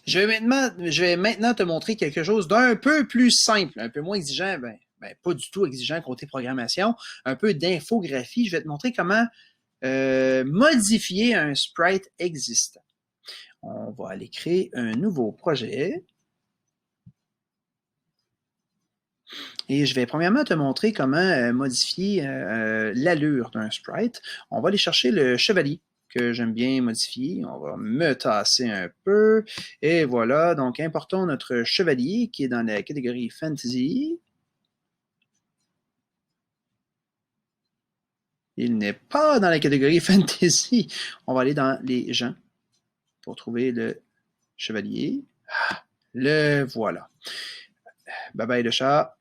Je vais maintenant te montrer quelque chose d'un peu plus simple, un peu moins exigeant, pas du tout exigeant côté programmation, un peu d'infographie. Je vais te montrer comment modifier un sprite existant. On va aller créer un nouveau projet. Et je vais premièrement te montrer comment modifier l'allure d'un sprite. On va aller chercher le chevalier que j'aime bien modifier. On va me tasser un peu. Et voilà, donc importons notre chevalier qui est dans la catégorie Fantasy. Il n'est pas dans la catégorie Fantasy. On va aller dans les gens pour trouver le chevalier. Le voilà. Bye bye le chat.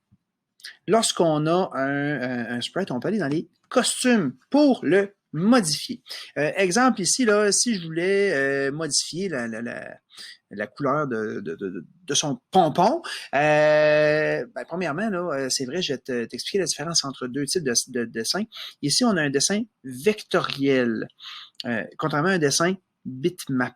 Lorsqu'on a un sprite, on peut aller dans les costumes pour le modifier. Exemple ici, là, si je voulais modifier la couleur de son pompon, premièrement, là, c'est vrai, je vais t'expliquer la différence entre deux types de dessins. Ici, on a un dessin vectoriel, contrairement à un dessin bitmap.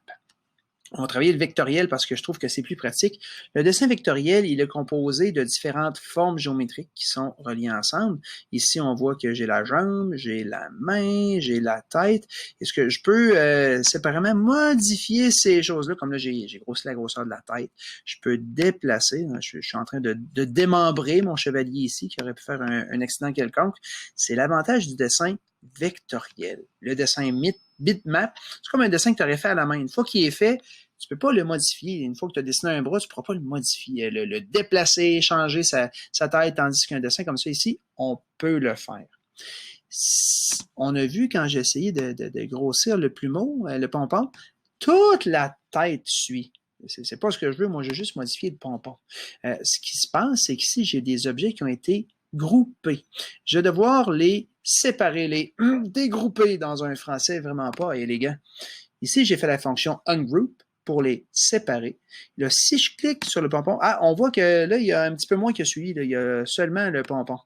On va travailler le vectoriel parce que je trouve que c'est plus pratique. Le dessin vectoriel, il est composé de différentes formes géométriques qui sont reliées ensemble. Ici, on voit que j'ai la jambe, j'ai la main, j'ai la tête. Est-ce que je peux séparément modifier ces choses-là? Comme là, j'ai grossi la grosseur de la tête. Je peux déplacer. Je suis en train de démembrer mon chevalier ici qui aurait pu faire un accident quelconque. C'est l'avantage du dessin vectoriel. Le dessin bitmap, c'est comme un dessin que tu aurais fait à la main. Une fois qu'il est fait, tu ne peux pas le modifier. Une fois que tu as dessiné un bras, tu ne pourras pas le modifier, le déplacer, changer sa tête, tandis qu'un dessin comme ça ici, on peut le faire. On a vu quand j'ai essayé de grossir le plumeau, le pompon, toute la tête suit. C'est pas ce que je veux, moi j'ai juste modifié le pompon. Ce qui se passe, c'est qu'ici, j'ai des objets qui ont été groupés. Je vais devoir les séparer, les dégrouper dans un français vraiment pas élégant. Ici, j'ai fait la fonction ungroup pour les séparer. Là, si je clique sur le pompon, on voit que là, il y a un petit peu moins que celui, là, il y a seulement le pompon.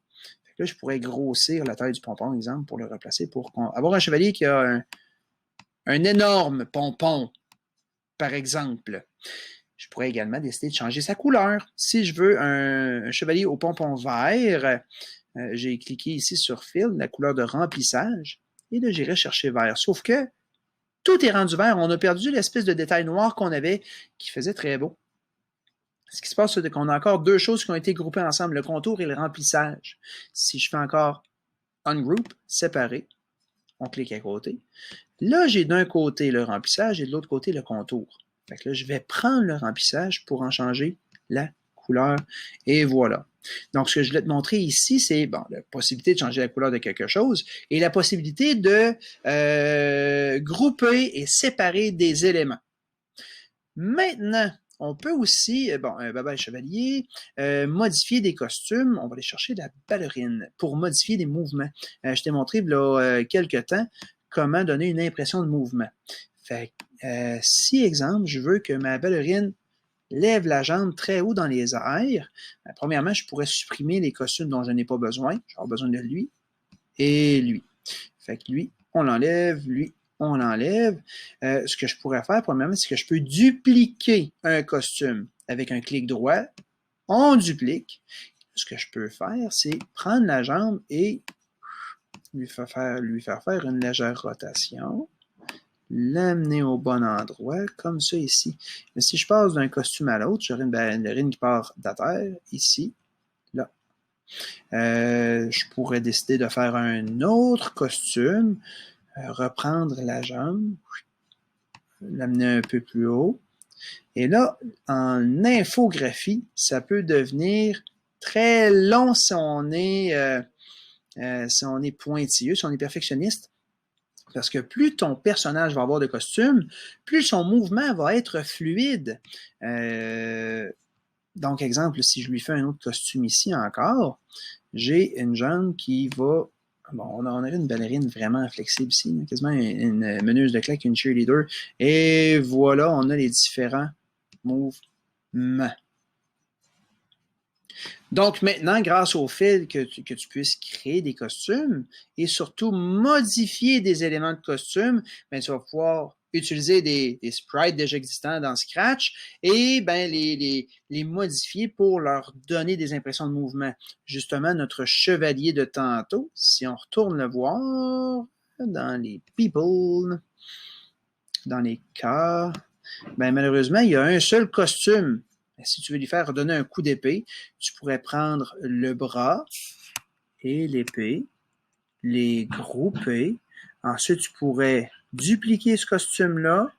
Là, je pourrais grossir la taille du pompon, exemple, pour le replacer, pour avoir un chevalier qui a un énorme pompon, par exemple. Je pourrais également décider de changer sa couleur. Si je veux un chevalier au pompon vert, j'ai cliqué ici sur Fill, la couleur de remplissage, et là, j'irai chercher vert. Sauf que tout est rendu vert. On a perdu l'espèce de détail noir qu'on avait qui faisait très beau. Ce qui se passe, c'est qu'on a encore deux choses qui ont été groupées ensemble, le contour et le remplissage. Si je fais encore Ungroup, séparer, on clique à côté. Là, j'ai d'un côté le remplissage et de l'autre côté le contour. Fait que là, je vais prendre le remplissage pour en changer la couleur. Et voilà. Donc, ce que je voulais te montrer ici, c'est la possibilité de changer la couleur de quelque chose et la possibilité de grouper et séparer des éléments. Maintenant, on peut aussi, bye chevalier, modifier des costumes. On va aller chercher la ballerine pour modifier des mouvements. Je t'ai montré là quelques temps comment donner une impression de mouvement. Fait si, exemple, je veux que ma ballerine lève la jambe très haut dans les airs, premièrement, je pourrais supprimer les costumes dont je n'ai pas besoin. J'aurai besoin de lui et lui. Fait que lui, on l'enlève, lui, on l'enlève. Ce que je pourrais faire, premièrement, c'est que je peux dupliquer un costume avec un clic droit. On duplique. Ce que je peux faire, c'est prendre la jambe et lui faire faire une légère rotation. L'amener au bon endroit, comme ça ici. Mais si je passe d'un costume à l'autre, j'aurai une ballerine qui part de la terre, ici, là. Je pourrais décider de faire un autre costume, reprendre la jambe, l'amener un peu plus haut. Et là, en infographie, ça peut devenir très long si on est pointilleux, si on est perfectionniste. Parce que plus ton personnage va avoir de costume, plus son mouvement va être fluide. Donc, exemple, si je lui fais un autre costume ici encore, j'ai une jambe qui va... on a une ballerine vraiment flexible ici, quasiment une meneuse de claque, une cheerleader. Et voilà, on a les différents mouvements. Donc maintenant, grâce au fait que tu puisses créer des costumes et surtout modifier des éléments de costume, tu vas pouvoir utiliser des sprites déjà existants dans Scratch et ben, les modifier pour leur donner des impressions de mouvement. Justement, notre chevalier de tantôt, si on retourne le voir dans les people, dans les cas, ben, malheureusement, il y a un seul costume. Si tu veux lui faire donner un coup d'épée, tu pourrais prendre le bras et l'épée, les grouper. Ensuite, tu pourrais dupliquer ce costume-là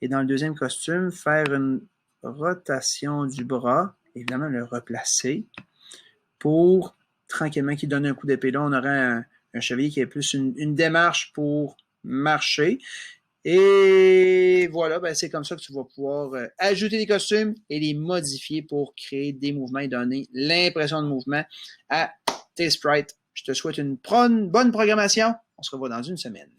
et dans le deuxième costume, faire une rotation du bras, évidemment le replacer pour tranquillement qu'il donne un coup d'épée. Là, on aurait un chevalier qui a plus une démarche pour marcher. Et voilà, ben c'est comme ça que tu vas pouvoir ajouter des costumes et les modifier pour créer des mouvements et donner l'impression de mouvement à tes sprites. Je te souhaite une bonne programmation. On se revoit dans une semaine.